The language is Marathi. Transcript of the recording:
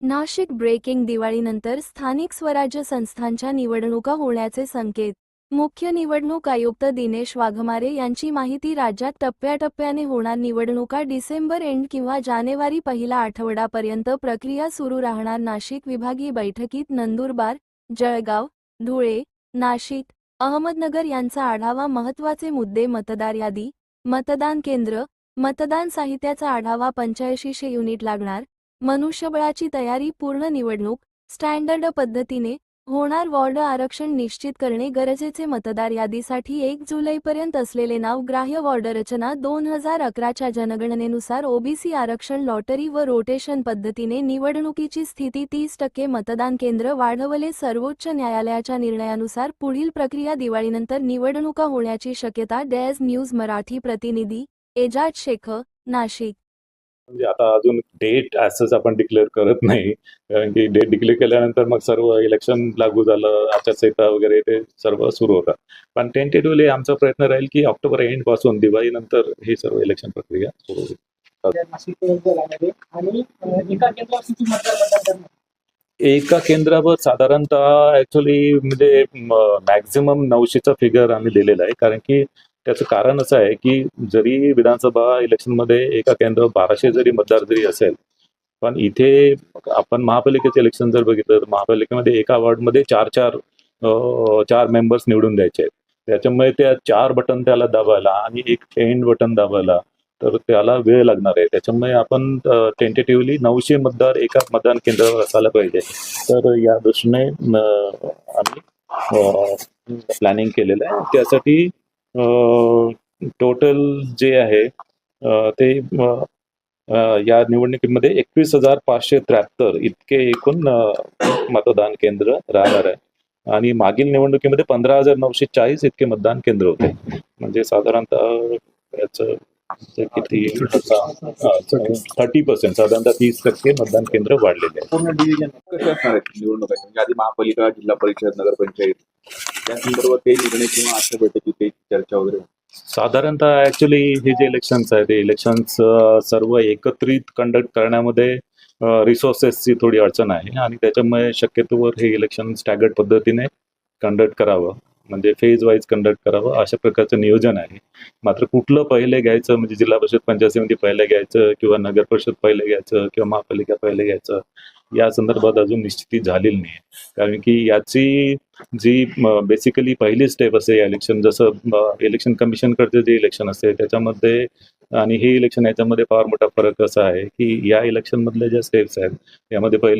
नाशिक ब्रेकिंग दिवाळीनंतर स्थानिक स्वराज्य संस्थांच्या निवडणुका होण्याचे संकेत. मुख्य निवडणूक आयुक्त दिनेश वाघमारे यांची माहिती. राज्यात टप्प्याटप्प्याने होणार निवडणुका. डिसेंबर एंड किंवा जानेवारी पहिला आठवडापर्यंत प्रक्रिया सुरू राहणार. नाशिक विभागीय बैठकीत नंदुरबार, जळगाव, धुळे, नाशिक, अहमदनगर यांचा आढावा. महत्त्वाचे मुद्दे. मतदार यादी, मतदान केंद्र, मतदान साहित्याचा आढावा. 8500 युनिट लागणार. मनुष्यबळाची तयारी. पूर्ण निवडणूक स्टँडर्ड पद्धतीने होणार. वॉर्ड आरक्षण निश्चित करणे गरजेचे. मतदार यादीसाठी 1 जुलैपर्यंत असलेले नाव ग्राह्य. वॉर्ड रचना 2011च्या जनगणनेनुसार ओबीसी आरक्षण. लॉटरी व रोटेशन पद्धतीने निवडणुकीची स्थिती. 30% मतदान केंद्र वाढवले. सर्वोच्च न्यायालयाच्या निर्णयानुसार पुढील प्रक्रिया. दिवाळीनंतर निवडणुका होण्याची शक्यता. डेज न्यूज मराठी प्रतिनिधी एजाज शेख, नाशिक. म्हणजे आता अजून डेट ॲज आपण डिक्लेअर करत नाही, कारण की डेट डिक्लेअर केल्यानंतर मग सर्व इलेक्शन लागू झालं, आचारसंहिता वगैरे ते सर्व सुरू होतं. पण टेंटेटिव्हली आमचा प्रयत्न राहील की ऑक्टोबर एंड पासून दिवाळीनंतर ही सर्व इलेक्शन प्रक्रिया सुरू होईल. एका केंद्रावर साधारणतः ऍक्च्युली म्हणजे मॅक्झिमम 900चा फिगर आम्ही दिलेला आहे, कारण की त्याचं कारण असं आहे की जरी विधानसभा इलेक्शनमध्ये एका केंद्रावर 1200 जरी मतदार जरी असेल, पण इथे आपण महापालिकेचं इलेक्शन जर बघितलं तर महापालिकेमध्ये एका वॉर्डमध्ये चार मेंबर्स निवडून द्यायचे आहेत. त्याच्यामुळे त्या 4 बटन त्याला दाबायला आणि एक एंड बटन दाबायला तर त्याला वेळ लागणार आहे. त्याच्यामुळे आपण टेंटेटिव्हली 900 मतदार एका मतदान केंद्रावर असायला पाहिजे. तर या दृष्टीने आम्ही प्लॅनिंग केलेलं आहे. त्यासाठी टोटल जे आहे ते या निवडणुकीमध्ये 21,573 इतके एकूण मतदान केंद्र राहणार आहे आणि मागील निवडणुकीमध्ये 15,940 इतके मतदान केंद्र होते. म्हणजे साधारणतः याचं किती 30%, साधारणतः 30% मतदान केंद्र वाढलेले आहे. पूर्ण डिव्हिजन कसे असणार आहेत निवडणुका, म्हणजे आधी महापालिका, जिल्हा परिषद, नगरपंचायत या संदर्भात काही निर्णय किंवा अशा बैठकीत काही चर्चा वगैरे? साधारणतः ऍक्च्युली हे जे इलेक्शन्स आहेत ते इलेक्शन्स सर्व एकत्रित कंडक्ट करण्यामध्ये रिसोर्सेसची थोडी अडचण आहे आणि त्याच्यामुळे शक्यतोवर हे इलेक्शन स्टॅगर्ड पद्धतीने कंडक्ट करावं, म्हणजे फेज वाईज कंडक्ट करावं अशा प्रकारचं नियोजन आहे. मात्र कुठलं पहिले घ्यायचं, म्हणजे जिल्हा परिषद पंचायत समिती पहिले घ्यायचं किंवा नगर परिषद पहिले घ्यायचं किंवा महापालिका पहिले घ्यायचं या संदर्भात अजून निश्चिती झालेली नाही. कारण की याची जी बेसिकली पहिली स्टेप असते या इलेक्शन, जसं इलेक्शन कमिशनकडचे जे इलेक्शन असते त्याच्यामध्ये आणि हे इलेक्शन याच्यामध्ये फार मोठा फरक असा आहे की या इलेक्शनमधल्या ज्या स्टेप्स आहेत यामध्ये पहिले